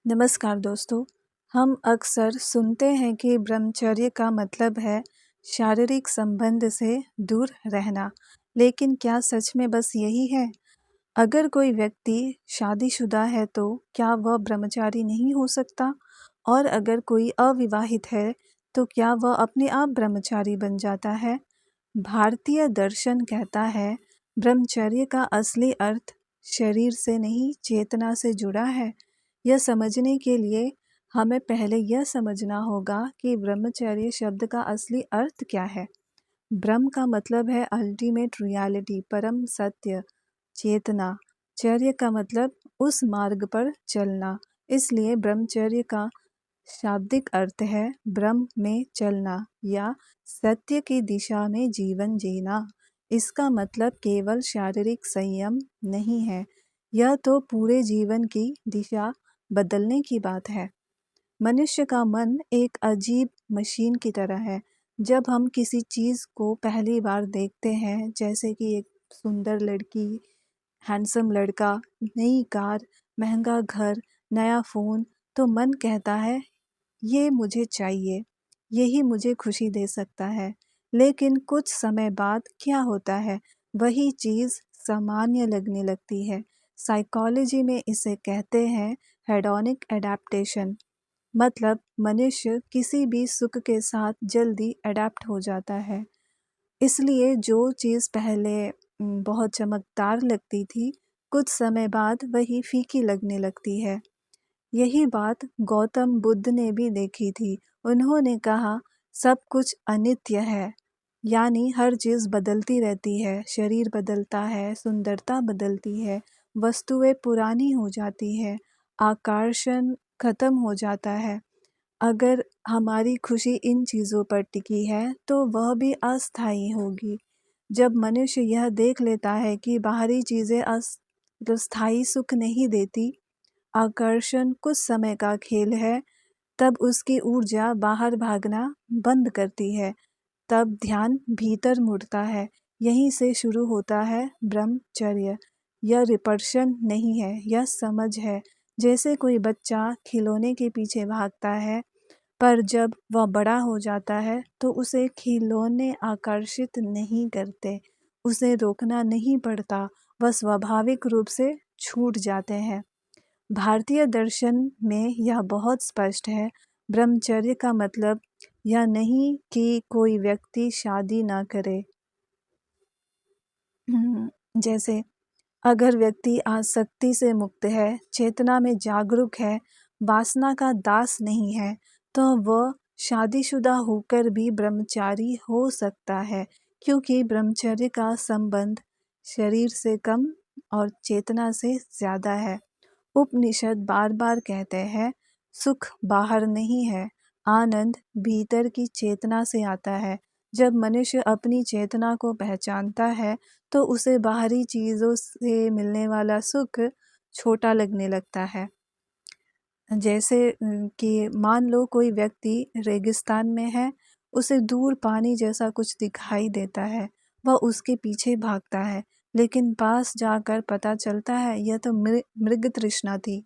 नमस्कार दोस्तों। हम अक्सर सुनते हैं कि ब्रह्मचर्य का मतलब है शारीरिक संबंध से दूर रहना, लेकिन क्या सच में बस यही है? अगर कोई व्यक्ति शादीशुदा है तो क्या वह ब्रह्मचारी नहीं हो सकता? और अगर कोई अविवाहित है तो क्या वह अपने आप ब्रह्मचारी बन जाता है? भारतीय दर्शन कहता है ब्रह्मचर्य का असली अर्थ शरीर से नहीं चेतना से जुड़ा है। यह समझने के लिए हमें पहले यह समझना होगा कि ब्रह्मचर्य शब्द का असली अर्थ क्या है। ब्रह्म का मतलब है अल्टीमेट रियलिटी, परम सत्य, चेतना। चर्य का मतलब उस मार्ग पर चलना। इसलिए ब्रह्मचर्य का शाब्दिक अर्थ है ब्रह्म में चलना या सत्य की दिशा में जीवन जीना। इसका मतलब केवल शारीरिक संयम नहीं है, यह तो पूरे जीवन की दिशा बदलने की बात है। मनुष्य का मन एक अजीब मशीन की तरह है। जब हम किसी चीज़ को पहली बार देखते हैं, जैसे कि एक सुंदर लड़की, हैंडसम लड़का, नई कार, महंगा घर, नया फ़ोन, तो मन कहता है ये मुझे चाहिए, यही मुझे खुशी दे सकता है। लेकिन कुछ समय बाद क्या होता है, वही चीज़ सामान्य लगने लगती है। साइकोलॉजी में इसे कहते हैं हेडोनिक एडेप्टेशन। मतलब मनुष्य किसी भी सुख के साथ जल्दी अडेप्ट हो जाता है। इसलिए जो चीज़ पहले बहुत चमकदार लगती थी, कुछ समय बाद वही फीकी लगने लगती है। यही बात गौतम बुद्ध ने भी देखी थी। उन्होंने कहा सब कुछ अनित्य है, यानी हर चीज़ बदलती रहती है। शरीर बदलता है, सुंदरता बदलती है, वस्तुएं पुरानी हो जाती है, आकर्षण खत्म हो जाता है। अगर हमारी खुशी इन चीज़ों पर टिकी है तो वह भी अस्थायी होगी। जब मनुष्य यह देख लेता है कि बाहरी चीज़ें स्थायी सुख नहीं देती, आकर्षण कुछ समय का खेल है, तब उसकी ऊर्जा बाहर भागना बंद करती है। तब ध्यान भीतर मुड़ता है। यहीं से शुरू होता है ब्रह्मचर्य। यह रिपल्शन नहीं है, यह समझ है। जैसे कोई बच्चा खिलौने के पीछे भागता है, पर जब वह बड़ा हो जाता है तो उसे खिलौने आकर्षित नहीं करते, उसे रोकना नहीं पड़ता, वह स्वाभाविक रूप से छूट जाते हैं। भारतीय दर्शन में यह बहुत स्पष्ट है। ब्रह्मचर्य का मतलब यह नहीं कि कोई व्यक्ति शादी ना करे। जैसे अगर व्यक्ति आसक्ति से मुक्त है, चेतना में जागरूक है, वासना का दास नहीं है, तो वह शादीशुदा होकर भी ब्रह्मचारी हो सकता है, क्योंकि ब्रह्मचर्य का संबंध शरीर से कम और चेतना से ज़्यादा है। उपनिषद बार बार कहते हैं सुख बाहर नहीं है, आनंद भीतर की चेतना से आता है। जब मनुष्य अपनी चेतना को पहचानता है तो उसे बाहरी चीज़ों से मिलने वाला सुख छोटा लगने लगता है। जैसे कि मान लो कोई व्यक्ति रेगिस्तान में है, उसे दूर पानी जैसा कुछ दिखाई देता है, वह उसके पीछे भागता है, लेकिन पास जाकर पता चलता है यह तो मृग तृष्णा थी।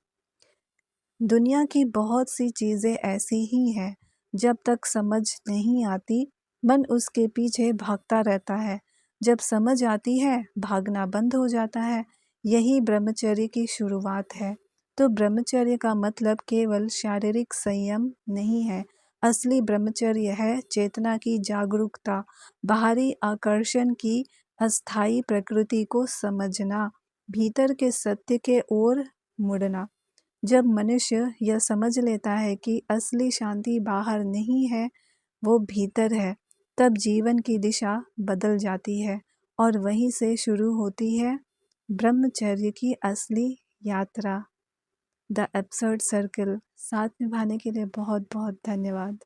दुनिया की बहुत सी चीज़ें ऐसी ही हैं, जब तक समझ नहीं आती मन उसके पीछे भागता रहता है, जब समझ आती है भागना बंद हो जाता है। यही ब्रह्मचर्य की शुरुआत है। तो ब्रह्मचर्य का मतलब केवल शारीरिक संयम नहीं है। असली ब्रह्मचर्य है चेतना की जागरूकता, बाहरी आकर्षण की अस्थायी प्रकृति को समझना, भीतर के सत्य के ओर मुड़ना। जब मनुष्य यह समझ लेता है कि असली शांति बाहर नहीं है, वो भीतर है, तब जीवन की दिशा बदल जाती है और वहीं से शुरू होती है ब्रह्मचर्य की असली यात्रा। The absurd circle. साथ निभाने के लिए बहुत बहुत धन्यवाद।